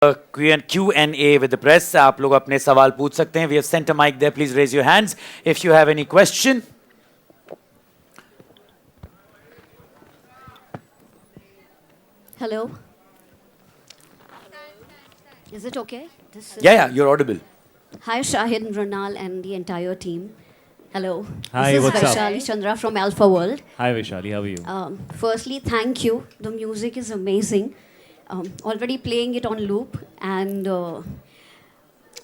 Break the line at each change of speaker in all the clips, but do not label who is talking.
Q&A with the press. आप लोग अपने सवाल पूछ सकते हैं. We have sent a mic there. Please raise your hands if you have any question.
Hello. Is it okay?
Yeah, you're audible.
Hi, Shahid and Ronal and the entire team. Hello.
Hi,
This is
what's up?
Vaishali Chandra from Alpha World.
Hi Vaishali, how are you?
Firstly, thank you. The music is amazing. Already playing it on loop, and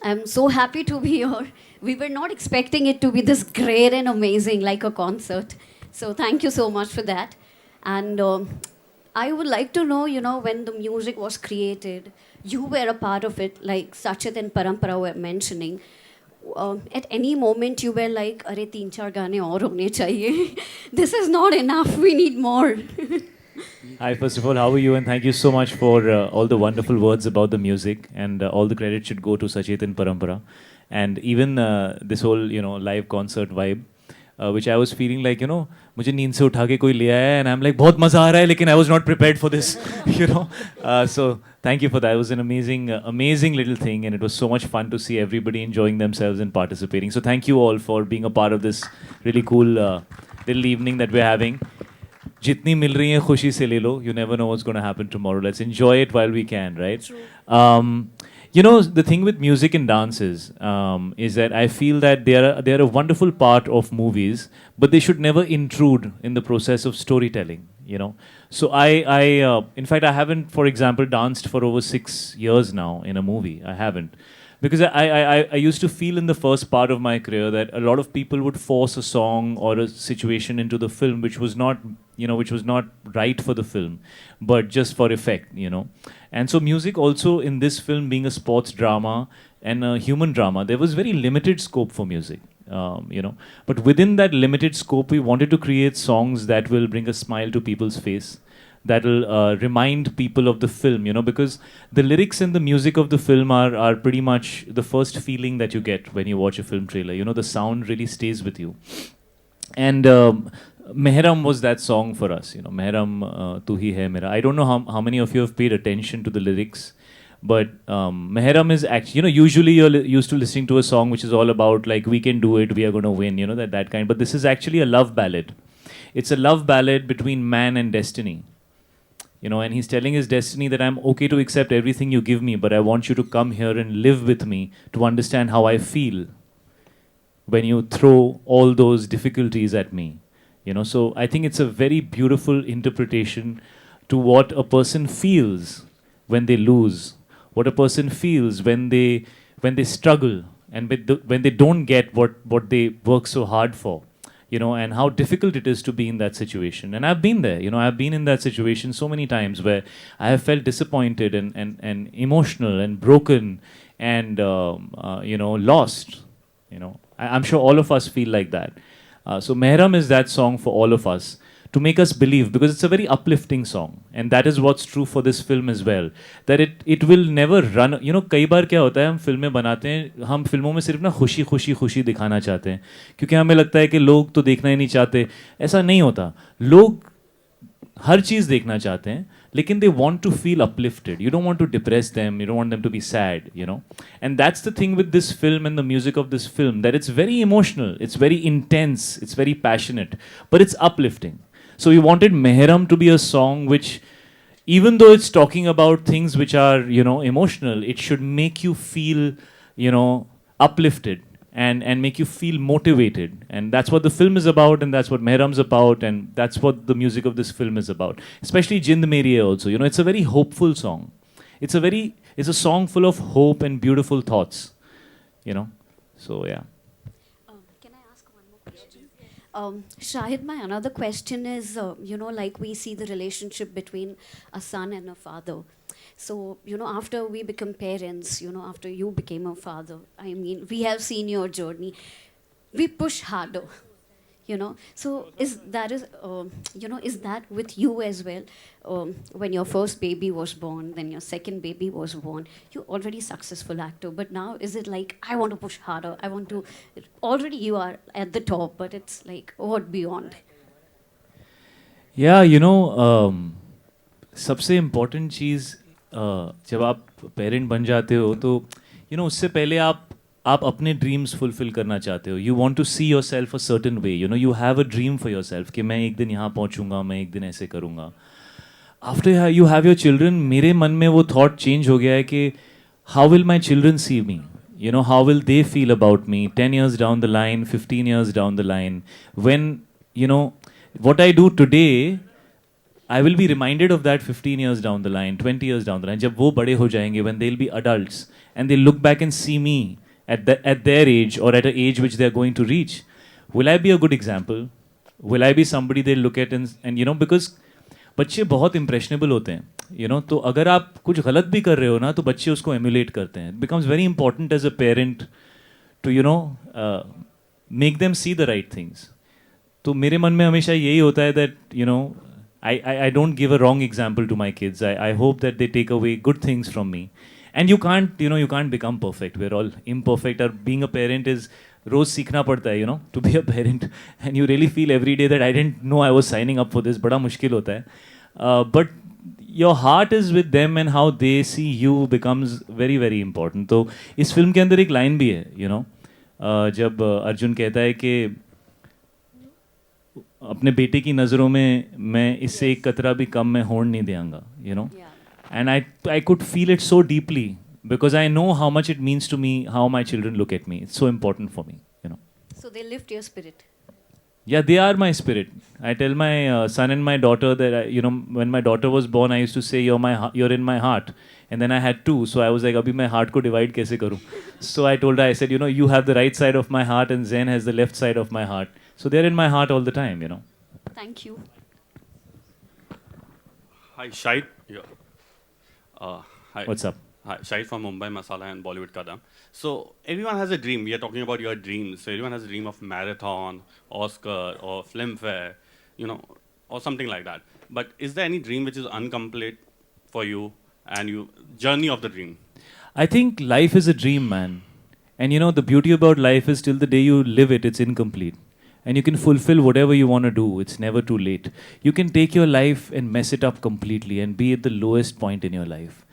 I'm so happy to be here. We were not expecting it to be this great and amazing, like a concert. So thank you so much for that. And I would like to know, when the music was created, you were a part of it, like Sachit and Parampara were mentioning. At any moment, you were like, "Arey, teen char gaane aur hone chahiye. This is not enough. We need more."
Hi, first of all, how are you? And thank you so much for all the wonderful words about the music. And all the credit should go to Sachet and Parampara. And even this whole, live concert vibe, which I was feeling like, मुझे नींद से उठा के कोई ले आया and I'm like, बहुत मजा आ रहा है, लेकिन I was not prepared for this, So thank you for that. It was an amazing little thing, and it was so much fun to see everybody enjoying themselves and participating. So thank you all for being a part of this really cool little evening that we're having. जितनी मिल रही है खुशी से ले लो. You never know what's going to happen tomorrow. Let's enjoy it while we can, right? True. The thing with music and dances is that I feel that they are a wonderful part of movies, but they should never intrude in the process of storytelling. So in fact, I haven't, for example, danced for over 6 years now in a movie. I haven't. Because I used to feel in the first part of my career that a lot of people would force a song or a situation into the film which was not right for the film, but just for effect, And so music also in this film being a sports drama and a human drama, there was very limited scope for music, But within that limited scope, we wanted to create songs that will bring a smile to people's face, that will remind people of the film, because the lyrics and the music of the film are pretty much the first feeling that you get when you watch a film trailer. The sound really stays with you. And Mehram was that song for us, Mehram Tu Hi Hai Mera. I don't know how many of you have paid attention to the lyrics, but Mehram is actually, usually you're used to listening to a song which is all about like, we can do it, we are going to win, that kind. But this is actually a love ballad. It's a love ballad between man and destiny. And he's telling his destiny that I'm okay to accept everything you give me, but I want you to come here and live with me to understand how I feel when you throw all those difficulties at me. So I think it's a very beautiful interpretation to what a person feels when they lose, what a person feels when they struggle, and when they don't get what they work so hard for. And how difficult it is to be in that situation. And I've been there, I've been in that situation so many times where I have felt disappointed and emotional and broken and, lost. I'm sure all of us feel like that. So Mehram is that song for all of us to make us believe, because it's a very uplifting song. And that is what's true for this film as well. That it will never run. कई बार क्या होता है, हम फिल्में बनाते हैं, हम फिल्मों में सिर्फ ना खुशी दिखाना चाहते हैं, क्योंकि हमें लगता है कि लोग तो देखना ही नहीं चाहते. ऐसा नहीं होता. लोग हर चीज़ देखना चाहते हैं, लेकिन they want to feel uplifted. You don't want to depress them. You don't want them to be sad, And that's the thing with this film and the music of this film, that it's very emotional, it's very intense, it's very passionate, but it's uplifting. So we wanted Mehram to be a song which, even though it's talking about things which are, emotional, it should make you feel, uplifted and make you feel motivated. And that's what the film is about, and that's what Mehram's about, and that's what the music of this film is about. Especially Jind Meri Hai also. It's a very hopeful song. It's a song full of hope and beautiful thoughts. So yeah.
Can I ask one more question? Shahid, my another question is, like we see the relationship between a son and a father. So, after we become parents, after you became a father, I mean, we have seen your journey. We push harder, So is that with you as well? When your first baby was born, then your second baby was born, you're already successful actor, but now is it like, I want to push harder, already you are at the top, but it's like, what beyond?
Yeah, सबसे important चीज़ जब आप parent बन जाते हो तो उससे पहले आप अपने ड्रीम्स फुलफिल करना चाहते हो. You want to see yourself a certain way. You have a dream for yourself कि मैं एक दिन यहाँ पहुँचूंगा, मैं एक दिन ऐसे करूँगा. After you have your children, मेरे मन में वो थॉट चेंज हो गया है कि how will my children see me. How will they feel about me 10 years down the line, 15 years down the line? When, what I do today, I will be reminded of that 15 years down the line, 20 years down the line. जब वो बड़े हो जाएंगे, when they'll be adults, and they'll look back and see me at their age or at an age which they're going to reach, will I be a good example? Will I be somebody they'll look at and because बच्चे बहुत impressionable होते हैं. तो अगर आप कुछ गलत भी कर रहे हो ना तो बच्चे उसको एमुलेट करते हैं. It becomes very important as a parent to make them see the right things. तो मेरे मन में हमेशा यही होता है that I don't give a wrong example to my kids. I hope that they take away good things from me. And you can't become perfect. We're all imperfect. Or being a parent is रोज सीखना पड़ता है to be a parent. And you really feel every day that I didn't know I was signing up for this. बड़ा मुश्किल होता है. But your heart is with them and how they see you becomes very very important. तो इस film के अंदर एक line भी है जब अर्जुन कहता है कि अपने बेटे की नज़रों में मैं इससे एक कतरा भी कम मैं होने नहीं देंगा. And I could feel it so deeply because I know how much it means to me how my children look at me. It's so important for me.
So they lift your spirit.
Yeah, they are my spirit. I tell my son and my daughter that when my daughter was born, I used to say you're in my heart, and then I had two, so I was like, abhi मैं heart को divide कैसे करूँ? So I told her, I said, you have the right side of my heart, and Zen has the left side of my heart. So they're in my heart all the time.
Thank you.
Hi, Shahid. Yeah. Hi.
What's up?
Hi, Shahid from Mumbai Masala and Bollywood Kadam. So everyone has a dream. We are talking about your dreams. So everyone has a dream of marathon, Oscar, or Filmfare, or something like that. But is there any dream which is incomplete for you and you journey of the dream?
I think life is a dream, man. And the beauty about life is till the day you live it, it's incomplete. And you can fulfill whatever you want to do. It's never too late. You can take your life and mess it up completely and be at the lowest point in your life.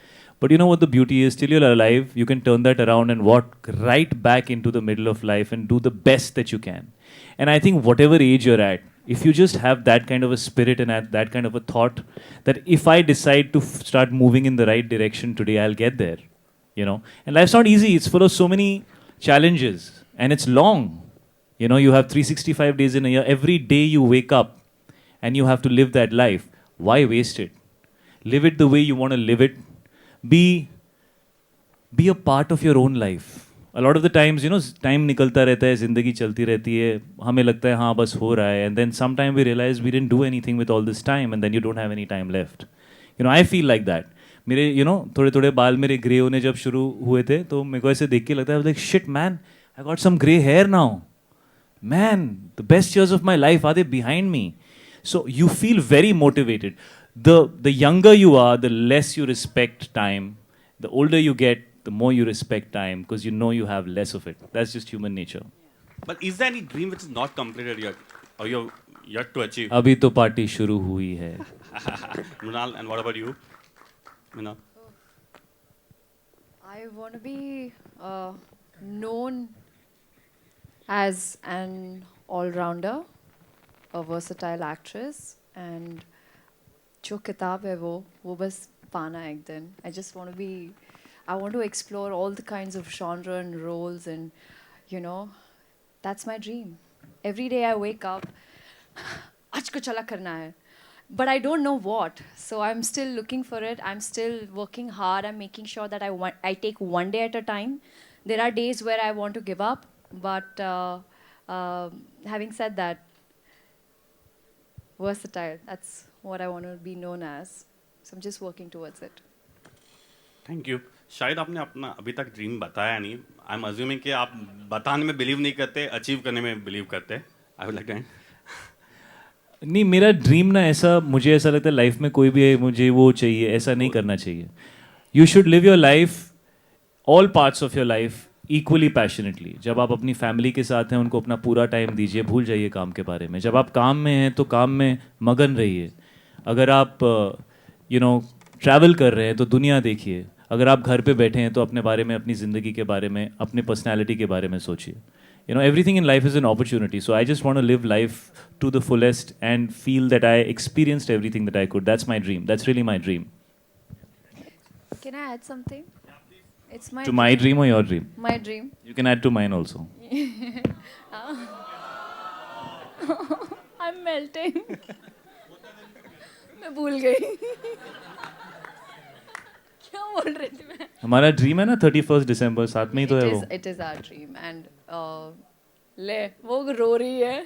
But you know what the beauty is? Till you're alive, you can turn that around and walk right back into the middle of life and do the best that you can. And I think whatever age you're at, if you just have that kind of a spirit and that kind of a thought, that if I decide to start moving in the right direction today, I'll get there. And life's not easy. It's full of so many challenges. And it's long. You have 365 days in a year. Every day you wake up and you have to live that life. Why waste it? Live it the way you want to live it. Be a part of your own life. A lot of the times, time निकलता रहता है, ज़िंदगी चलती रहती है, हमें लगता है हाँ बस हो रहा है, and then sometime we realize we didn't do anything with all this time, and then you don't have any time left. I feel like that. मेरे थोड़े थोड़े बाल मेरे ग्रे होने जब शुरू हुए थे तो मेरे को ऐसे देख के लगता है like shit man, I got some grey hair now. Man, the best years of my life, are they behind me? So you feel very motivated. The younger you are, the less you respect time. The older you get, the more you respect time because you have less of it. That's just human nature.
But is there any dream which is not completed yet, or you're yet to achieve?
अभी तो party शुरू हुई है.
Mrinal, and what about you? Mrinal?
I want to be known as an all-rounder, a versatile actress, and जो किताब है वो बस पाना है एक दिन. I want to explore all the kinds of genre and roles, and that's my dream. Every day I wake up, आज कुछ अलग करना है, but I don't know what. So I'm still looking for it. I'm still working hard. I'm making sure that I take one day at a time. There are days where I want to give up, but having said that, versatile, that's what I want to be known as. So I'm just working towards it.
Thank you. शायद आपने अपना अभी तक dream बताया नहीं. I am assuming कि आप बताने में बिलीव नहीं करते, अचीव करने में बिलीव करते. आई वुड लाइक टू
नहीं, मेरा ड्रीम ना ऐसा, मुझे ऐसा लगता है लाइफ में कोई भी है मुझे वो चाहिए, ऐसा नहीं करना चाहिए. You should live your life, all parts of your life equally passionately. जब आप अपनी फैमिली के साथ हैं उनको अपना पूरा टाइम दीजिए, भूल जाइए काम के बारे में. जब आप काम में हैं तो काम में मगन रहिए. अगर आप ट्रैवल कर रहे हैं तो दुनिया देखिए, अगर आप घर पे बैठे हैं तो अपने बारे में, अपनी ज़िंदगी के बारे में, अपनी पर्सनैलिटी के बारे में सोचिए. You know, everything in life is an opportunity. So I just want to live life to the fullest and feel that I experienced everything that I could. That's my dream. That's really my dream.
Can I add something? It's my
To my dream or your dream?
My dream.
You can add to mine also.
I'm melting. मैं भूल गई. क्या बोल रही थी मैं?
हमारा dream है ना 31 दिसंबर, साथ में ही तो है वो.
It is our dream and ले वो रो रही है.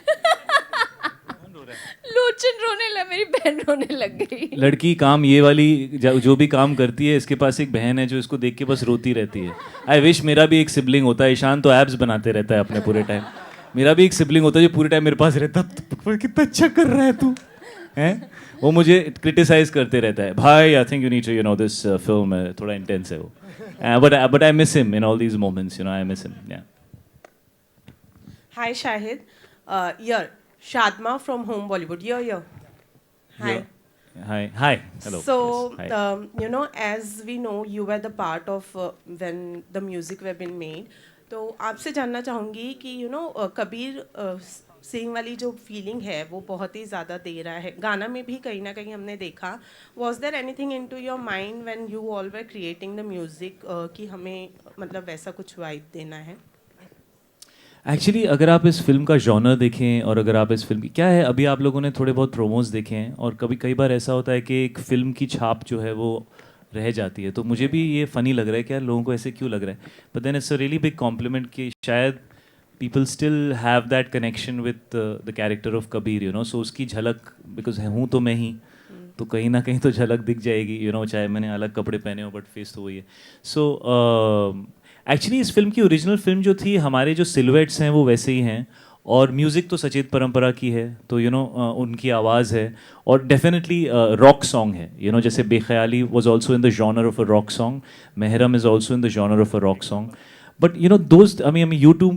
लोचन रोने लग, मेरी बहन रोने लग गई.
लड़की काम ये वाली जो भी काम करती है, इसके पास एक बहन है जो इसको देख के बस रोती रहती है. आई विश मेरा भी एक सिबलिंग होता है. ईशान तो एब्स बनाते रहता है अपने पूरे टाइम. मेरा भी एक सिबलिंग होता है जो पूरे टाइम मेरे पास रहता. कितना अच्छा कर रहा है तू, हैं? वो मुझे क्रिटिसाइज करते रहता है. भाई I think you need to you know this film थोड़ा इंटेंस है वो. But I miss him in all these moments, you know, I miss him. या
Hi Shahid, you're Shadma from Home Bollywood. You're. Hi.
Hi. Hello.
So,
Yes. Hi.
you know, as we know, you were the part of when the music were being made. तो आपसे जानना चाहूँगी कि you know Kabir Singh वाली जो feeling है वो बहुत ही ज़्यादा दे रहा है. गाना में भी कहीं ना कहीं हमने देखा. Was there anything into your mind when you all were creating the music कि हमें मतलब वैसा कुछ वाइब देना है?
एक्चुअली अगर आप इस फिल्म का जॉनर देखें और अगर आप इस फिल्म की क्या है, अभी आप लोगों ने थोड़े बहुत प्रोमोज देखे हैं और कई बार ऐसा होता है कि एक फ़िल्म की छाप जो है वो रह जाती है. तो मुझे भी ये फ़नी लग रहा है कि यार लोगों को ऐसे क्यों लग रहा है. But then it's a really big compliment कि शायद people still have that connection with the character of Kabir, you know. So उसकी झलक, बिकॉज हूँ तो मैं ही, तो कहीं ना कहीं तो झलक दिख जाएगी, यू नो, चाहे मैंने अलग कपड़े पहने हो, बट फेस तो वही है. सो एक्चुअली इस फिल्म की ओरिजिनल फिल्म जो थी, हमारे जो सिलुएट्स हैं वो वैसे ही हैं और म्यूज़िक तो सचेत परंपरा की है, तो यू नो उनकी आवाज़ है और डेफिनेटली रॉक सॉन्ग है, यू नो. जैसे Bekhayali was also in the genre of a rock song, Mehram is also in the genre of a rock song. But you know दोस्त, आई मीन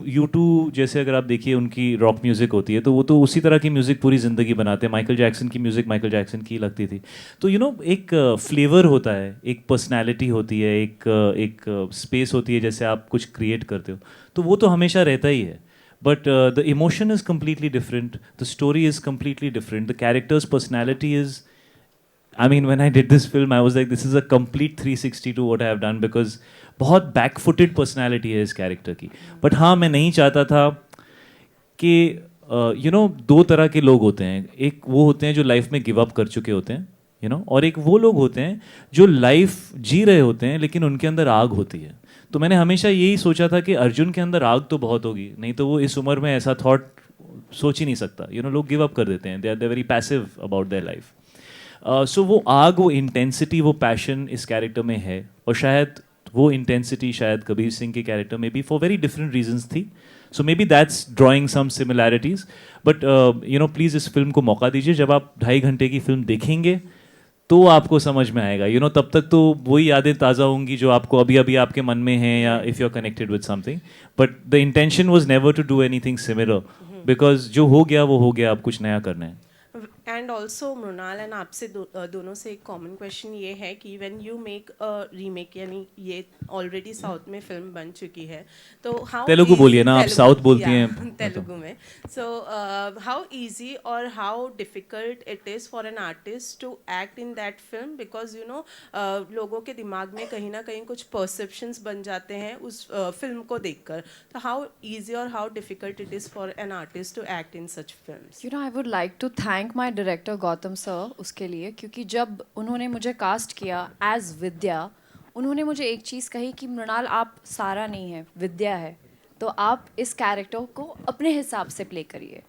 U2 जैसे अगर आप देखिए उनकी रॉक म्यूज़िक होती है तो वो तो उसी तरह की म्यूज़िक पूरी ज़िंदगी बनाते हैं. माइकल जैक्सन की म्यूज़िक माइकल जैक्सन की लगती थी. तो यू नो एक फ्लेवर होता है, एक पर्सनैलिटी होती है, एक स्पेस होती है जैसे आप कुछ क्रिएट करते हो, तो वो तो हमेशा रहता ही है. But the emotion is completely different, the story is completely different, the characters personality is, I mean, when I did this film, I was like, this is a complete 360 to what I have done because बहुत बैकफुटेड personality है इस character की. But हाँ, मैं नहीं चाहता था कि यू नो दो तरह के लोग होते हैं. एक वो होते हैं जो लाइफ में गिव अप कर चुके होते हैं, यू नो, और एक वो लोग होते हैं जो लाइफ जी रहे होते हैं लेकिन उनके अंदर आग होती है. तो मैंने हमेशा यही सोचा था कि अर्जुन के अंदर आग तो बहुत होगी, नहीं तो वो इस उम्र में ऐसा थॉट सोच ही नहीं सकता. यू नो, लोग गिव अप कर देते हैं, they are very passive about their life. So वो आग, वो इंटेंसिटी, वो पैशन इस कैरेक्टर में है और शायद वो इंटेंसिटी शायद कबीर सिंह के कैरेक्टर में भी फॉर वेरी डिफरेंट रीजंस थी. So may be that's drawing some similarities. But you know please इस फिल्म को मौका दीजिए. जब आप 2.5 घंटे की फिल्म देखेंगे तो आपको समझ में आएगा, यू नो. तब तक तो वही यादें ताज़ा होंगी जो आपको अभी अभी आपके मन में हैं, या if you are connected with something. But the intention was never to do anything similar, because जो हो गया वो हो गया, अब कुछ नया करना है.
एंड ऑल्सो मृणाल एंड आपसे दोनों से एक कॉमन क्वेश्चन ये है कि when you make a remake, यानी ये ऑलरेडी साउथ में फिल्म बन चुकी है, तो हाउ
तेलुगु बोलिए ना, आप साउथ बोलती हैं.
तेलुगु में. सो हाउ इजी और how difficult it is for an artist to act in that film, because you know लोगों के दिमाग में कहीं ना कहीं कुछ परसेप्शंस बन जाते हैं उस फिल्म को देखकर. तो हाउ इजी और how difficult it is for an artist to act in such films?
You know, I would like to thank my director Gautam sir उसके लिए, क्योंकि जब उन्होंने मुझे कास्ट किया एज विद्या, उन्होंने मुझे एक चीज़ कही कि मृणाल आप सारा नहीं है, विद्या है, तो आप इस कैरेक्टर को अपने हिसाब से प्ले करिए.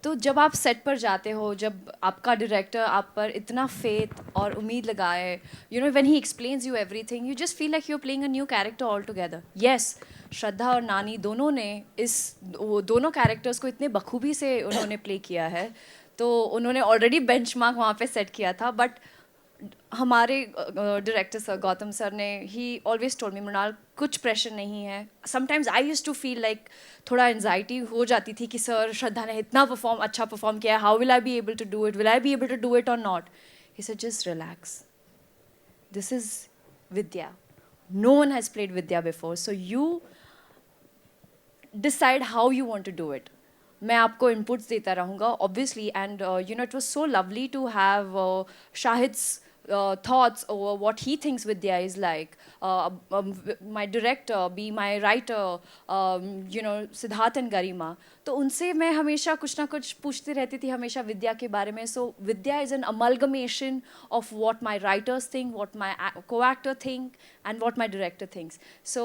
तो जब आप सेट पर जाते हो, जब आपका डायरेक्टर आप पर इतना फेथ और उम्मीद लगाए, you know, when he explains you everything, you just feel like you are playing a new character all together. Yes, Shraddha और नानी दोनों ने दोनों कैरेक्टर्स को इतने बखूबी से उन्होंने प्ले किया है, तो उन्होंने ऑलरेडी बेंचमार्क वहाँ पे सेट किया था. बट हमारे डायरेक्टर सर गौतम सर ने ही ऑलवेज टोल्ड मी, मृणाल कुछ प्रेशर नहीं है. Sometimes I used to feel like थोड़ा एंजाइटी हो जाती थी कि सर श्रद्धा ने इतना अच्छा परफॉर्म किया, how will I be able to do it, will I be able to do it और not. He said just relax, this is Vidya. No one has played Vidya before. So you decide how you want to do it. मैं आपको inputs देता रहूँगा, obviously, and you know, it was so lovely to have Shahid's thoughts over what he thinks Vidya is like. My director, be my writer, you know, Siddharth and Garima. तो उनसे मैं हमेशा कुछ ना कुछ पूछती रहती थी हमेशा विद्या के बारे में. So Vidya is an amalgamation of what my writers think, what my co-actor think, and what my director thinks. So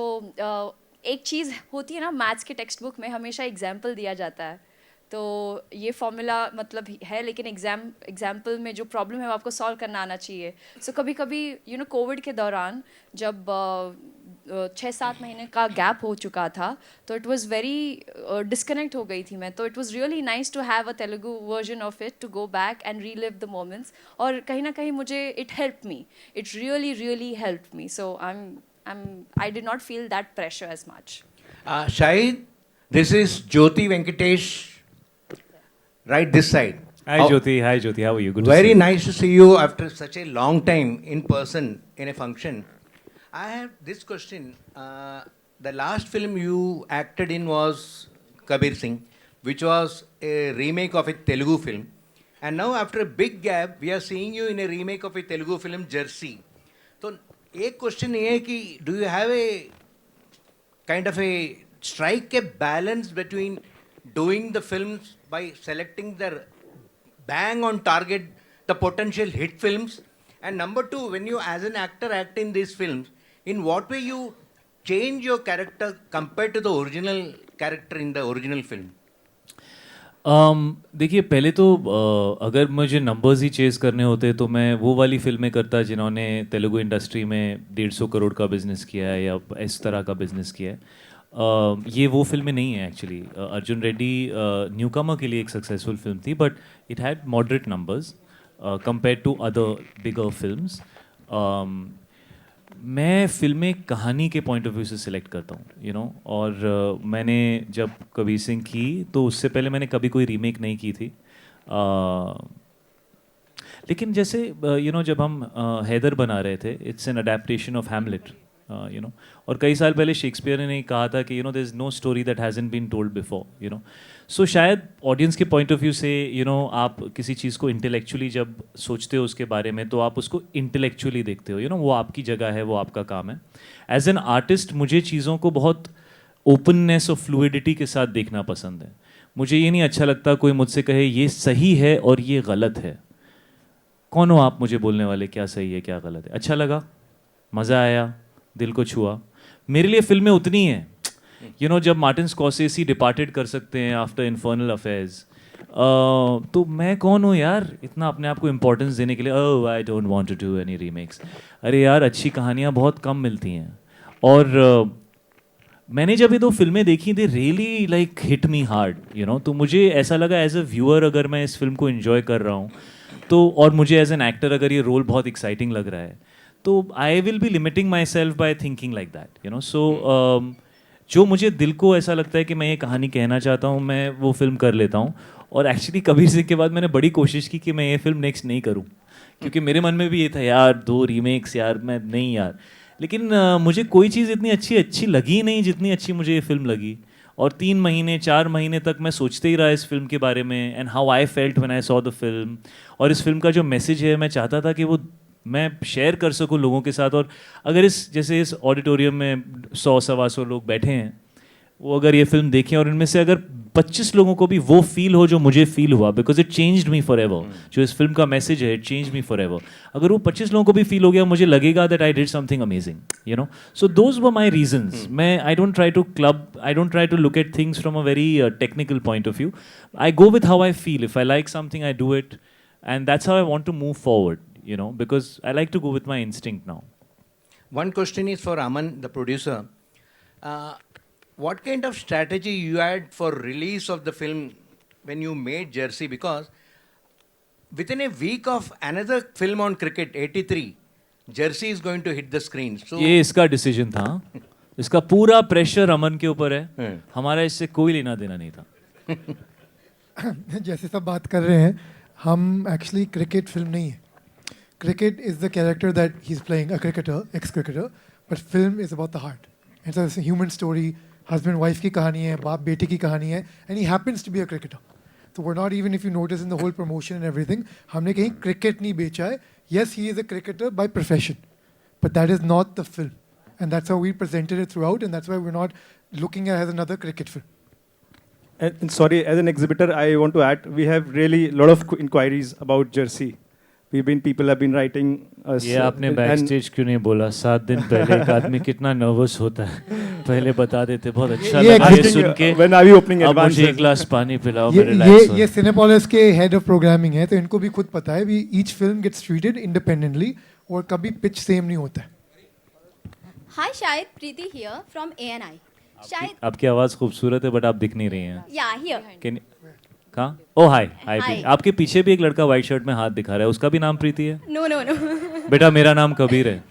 एक चीज़ होती है ना, मैथ्स के टेक्स्ट बुक में हमेशा एग्जाम्पल दिया जाता है. तो ये फॉर्मूला मतलब है, लेकिन एग्जाम्पल में जो प्रॉब्लम है वो आपको सॉल्व करना आना चाहिए. सो कभी कभी यू नो कोविड के दौरान जब 6-7 महीने का गैप हो चुका था, तो इट वाज वेरी डिस्कनेक्ट हो गई थी मैं. तो it was really nice to have a Telugu version of it, to go back and relive the moments. और कहीं ना कहीं मुझे it help me, it really help me. So I did not feel that pressure as much.
Shahid, this is Jyoti Venkatesh, right this side.
Hi Jyoti, how are you? Good
Very
to see you.
nice to see you after such a long time in person in a function. I have this question. The last film you acted in was Kabir Singh, which was a remake of a Telugu film. And now after a big gap, we are seeing you in a remake of a Telugu film, Jersey. So, एक question ये है कि do you have a kind of A strike a balance between doing the films bye selecting the bang on target the potential hit films, and number two, when you as an actor act in these films, in what way you change your character compared to the original character in the original film?
देखिए पहले तो अगर मुझे numbers ही Chase करने होते तो मैं वो वाली फिल्में करता जिन्होंने तेलुगु इंडस्ट्री में 150 करोड़ का बिज़नेस किया है या इस तरह का बिज़नेस किया है. ये वो फिल्में नहीं है एक्चुअली. अर्जुन रेड्डी न्यूकमर के लिए एक सक्सेसफुल फिल्म थी, but it had moderate numbers compare to other bigger films. मैं फिल्में कहानी के पॉइंट ऑफ व्यू से सिलेक्ट करता हूँ, यू नो. और मैंने जब कबीर सिंह की तो उससे पहले मैंने कभी कोई रीमेक नहीं की थी. लेकिन जैसे यू नो जब हम हैदर बना रहे थे, it's an adaptation of Hamlet, you know. और कई साल पहले शेक्सपियर ने कहा था कि you know there is no story that hasn't been told before, you know. So शायद ऑडियंस के पॉइंट ऑफ व्यू से यू नो आप किसी चीज़ को इंटेलेक्चुअली जब सोचते हो उसके बारे में, तो आप उसको इंटेलेक्चुअली देखते हो, यू नो. वो आपकी जगह है, वो आपका काम है. एज एन आर्टिस्ट मुझे चीज़ों को बहुत ओपननेस और फ्लूइडिटी के साथ देखना पसंद है. मुझे ये नहीं अच्छा लगता कोई मुझसे कहे ये सही है और ये गलत है. कौन हो आप मुझे बोलने वाले क्या सही है क्या गलत है? अच्छा लगा, मज़ा आया, दिल को छुआ. मेरे लिए फिल्में उतनी हैं, यू नो. जब मार्टिन स्कॉर्सेसी डिपार्टेड कर सकते हैं आफ्टर इन्फर्नल अफेयर्स, तो मैं कौन हूँ यार इतना अपने आप को इम्पोर्टेंस देने के लिए. Oh I don't want to do any remakes. अरे यार अच्छी कहानियाँ बहुत कम मिलती हैं. और मैंने जब ये 2 फिल्में देखी, they really like hit me hard, you know. तो मुझे ऐसा लगा एज अ व्यूअर अगर मैं इस फिल्म को इन्जॉय कर रहा हूँ तो, और मुझे एज एन एक्टर अगर ये रोल बहुत एक्साइटिंग लग रहा है, तो I will be limiting myself by thinking like that, you know. So जो मुझे दिल को ऐसा लगता है कि मैं ये कहानी कहना चाहता हूँ, मैं वो फिल्म कर लेता हूँ. और एक्चुअली कबीर सिंह के बाद मैंने बड़ी कोशिश की कि मैं ये फिल्म नेक्स्ट नहीं करूँ, क्योंकि मेरे मन में भी ये था यार 2 रीमेक्स यार, मैं नहीं यार. लेकिन मुझे कोई चीज़ इतनी अच्छी लगी नहीं जितनी अच्छी मुझे ये फिल्म लगी. और 3 महीने 4 महीने तक मैं सोचते ही रहा इस फिल्म के बारे में, and how I felt when I saw the film. और इस फिल्म का जो मैसेज है मैं चाहता था कि वो मैं शेयर कर सकूं लोगों के साथ. और अगर जैसे इस ऑडिटोरियम में 100-125 लोग बैठे हैं, वो अगर ये फिल्म देखें और इनमें से अगर 25 लोगों को भी वो फील हो जो मुझे फील हुआ, because it changed me for ever. जो इस फिल्म का मैसेज है, it changed me for ever. अगर वो 25 लोगों को भी फील हो गया, मुझे लगेगा that I did something amazing, you know. So those were my reasons. मैं I don't try to look at things from a very technical point of view. I go with how I feel. If I like something I do it, and that's how I want to move forward, you know, because I like to go with my instinct now.
One question is for Aman, the producer. What kind of strategy you had for release of the film when you made Jersey? Because within a week of another film on cricket, 83, Jersey is going to hit the screen. So
ये इसका decision था. इसका पूरा pressure अमन के ऊपर है. हमारा इससे कोई लेना देना नहीं था.
जैसे सब बात कर रहे हैं, हम एक्चुअली क्रिकेट फिल्म नहीं है. cricket is the character that he's playing, a cricketer, ex-cricketer, but film is about the heart. And so it's a human story, husband-wife की कहानी है, बाप बेटे की कहानी है, and he happens to be a cricketer. So we're not even, if you notice in the whole promotion and everything, हमने कहीं cricket नहीं बेचा है. Yes, he is a cricketer by profession, but that is not the film. And that's how we presented it throughout, and that's why we're not looking at it as another cricket film.
And sorry, as an exhibitor, I want to add, we have really a lot of inquiries about Jersey. People have been writing us.
ये आपने backstage क्यों नहीं बोला? 7 दिन पहले एक आदमी कितना नर्वस होता है, पहले बता देते, बहुत अच्छा लगा ये सुन के.
When are we opening
अब
advance?
मुझे एक ग्लास पानी पिलाओ, मैं रिलैक्स हो.
ये Cinepolis के head of programming है, तो इनको भी खुद पता है. Each film gets treated independently, और कभी pitch same नहीं होता है.
Hi Shahid, Preeti here from ANI. Shahid,
आपकी आवाज़ खूबसूरत है, बट आप दिख नहीं रही हैं.
yeah, here.
कहाँ? ओ हाय हाय
Hi.
प्रीति. आपके पीछे भी एक लड़का व्हाइट शर्ट में हाथ दिखा रहा है, उसका भी नाम प्रीति है?
No, no, no.
बेटा मेरा नाम कबीर है.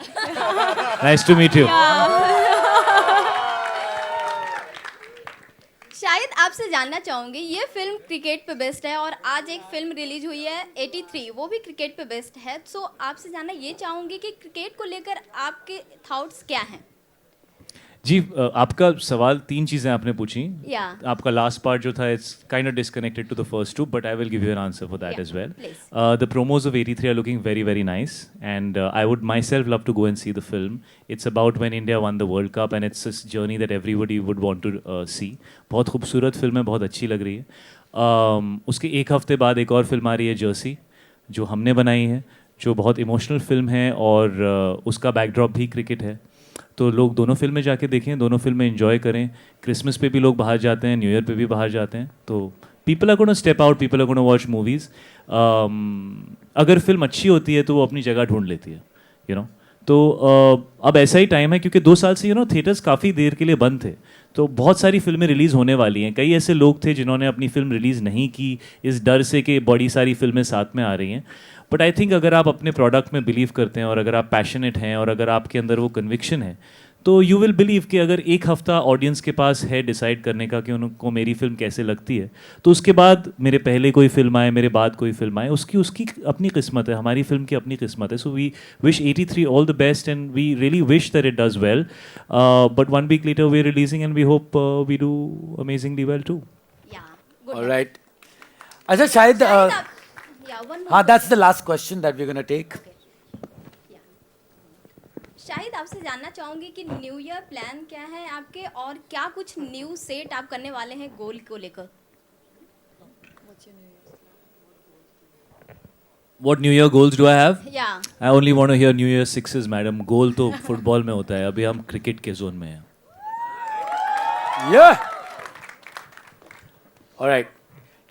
Nice to meet you.
शायद आपसे जानना चाहूंगी, ये फिल्म क्रिकेट पे बेस्ड है और आज एक फिल्म रिलीज हुई है 83, वो भी क्रिकेट पे बेस्ड है. सो आपसे जानना ये चाहूंगी कि क्रिकेट को लेकर आपके थॉट्स क्या हैं?
जी, आपका सवाल 3 चीज़ें आपने पूछी.
Yeah.
आपका लास्ट पार्ट जो था, it's kind of disconnected to the first two, but I will give you an answer for that
Yeah,
as well.
please.
The promos of 83 are looking very, very nice, and I would myself love to go and see the film. It's about when India won the World Cup, and it's this journey that everybody would want to see. बहुत खूबसूरत film है, बहुत अच्छी लग रही है. उसके एक हफ्ते बाद एक और फिल्म आ रही है, जर्सी, जो हमने बनाई है, जो बहुत इमोशनल फिल्म है, और उसका बैकड्रॉप भी क्रिकेट है. तो लोग दोनों फिल्में जाके देखें, दोनों फिल्में एंजॉय करें. क्रिसमस पे भी लोग बाहर जाते हैं, न्यू ईयर पे भी बाहर जाते हैं. तो people are gonna step out, people are gonna watch movies. अगर फिल्म अच्छी होती है तो वो अपनी जगह ढूंढ लेती है, यू नो. तो अब ऐसा ही टाइम है, क्योंकि 2 साल से थिएटर्स काफ़ी देर के लिए बंद थे, तो बहुत सारी फिल्में रिलीज़ होने वाली हैं. कई ऐसे लोग थे जिन्होंने अपनी फिल्म रिलीज़ नहीं की इस डर से कि बड़ी सारी फिल्में साथ में आ रही हैं. बट आई थिंक अगर आप अपने प्रोडक्ट में बिलीव करते हैं, और अगर आप पैशनेट हैं, और अगर आपके अंदर वो कन्विक्शन है, तो यू विल बिलीव कि अगर एक हफ्ता ऑडियंस के पास है डिसाइड करने का कि उनको मेरी फिल्म कैसे लगती है, तो उसके बाद मेरे पहले कोई फिल्म आए, मेरे बाद कोई फिल्म आए, उसकी अपनी किस्मत है, हमारी फिल्म की अपनी किस्मत है. So we wish 83 all the best, and we really wish that it does well. But 1 week later we are releasing, and we hope we do amazingly well too.
Yeah, good.
All right. अच्छा, शायद
शायद आप, yeah, one more
हाँ, that's the last question that we're going to take.
शायद आपसे जानना चाहूंगी कि न्यू ईयर प्लान क्या है आपके, और क्या कुछ न्यू सेट आप करने वाले हैं गोल को लेकर?
What New Year goals do I have?
Yeah.
I only want to hear New Year sixes, madam. गोल तो फुटबॉल में होता है, अभी हम क्रिकेट के जोन में हैं.
Yeah. All right.